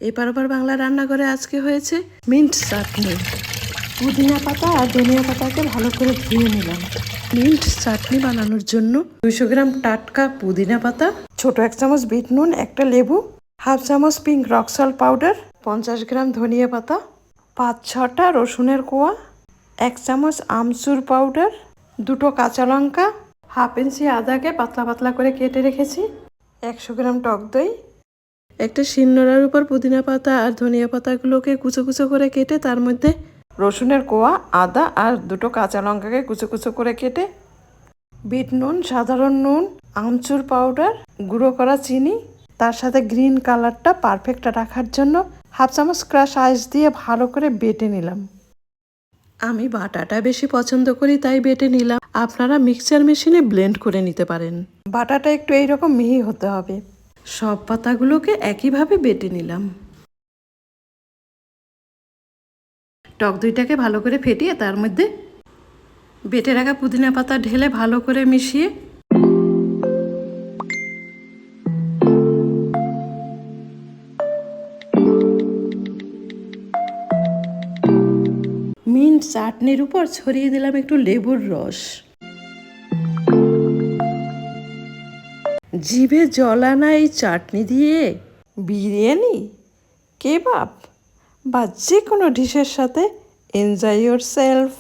এপার ওপার বাংলা রান্নাঘরে আজকে হয়েছে মিন্ট চাটনি। পুদিনা পাতা আর ধনিয়া পাতাকে ভালো করে ধুয়ে নিলাম। মিন্ট চাটনি বানানোর জন্য 200 গ্রাম টাটকা পুদিনা পাতা, ছোট 1 চামচ বিট নুন, একটা লেবু, হাফ চামচ পিঙ্ক রক সল্ট পাউডার, 50 গ্রাম ধনিয়া পাতা, 5-6টা রসুনের কোয়া, 1 চামচ আমচুর পাউডার, 2টো কাঁচা লঙ্কা, হাফ ইঞ্চি আদাকে পাতলা পাতলা করে কেটে রেখেছি, 100 গ্রাম টক দই। একটা শিলনোড়ার উপর পুদিনা পাতা আর ধনিয়া পাতাগুলোকে কুচো কুচো করে কেটে তার মধ্যে রসুনের কোয়া, আদা আর 2টো কাঁচা লঙ্কাকে কুচো কুচো করে কেটে, বিট নুন, সাধারণ নুন, আমচুর পাউডার, গুঁড়ো করা চিনি, তার সাথে গ্রিন কালারটা পারফেক্ট রাখার জন্য হাফ চামচ ক্রাশ আইস দিয়ে ভালো করে বেটে নিলাম। আমি বাটাটা বেশি পছন্দ করি তাই বেটে নিলাম। আপনারা মিক্সচার মেশিনে ব্লেন্ড করে নিতে পারেন। বাটাটা একটু এইরকম মিহি হতে হবে। সব পাতাগুলোকে একইভাবে বেটে নিলাম। টক দইটাকে ভালো করে ফেটিয়ে তার মধ্যে বেটে রাখা পুদিনা পাতা ঢেলে ভালো করে মিশিয়ে মিন্ট চাটনির উপর ছড়িয়ে দিলাম একটু লেবুর রস। জিভে জল আনা এই চাটনি দিয়ে বিরিয়ানি, কেবাব বা যে কোনো ডিশের সাথে এনজয় ইয়োরসেলফ।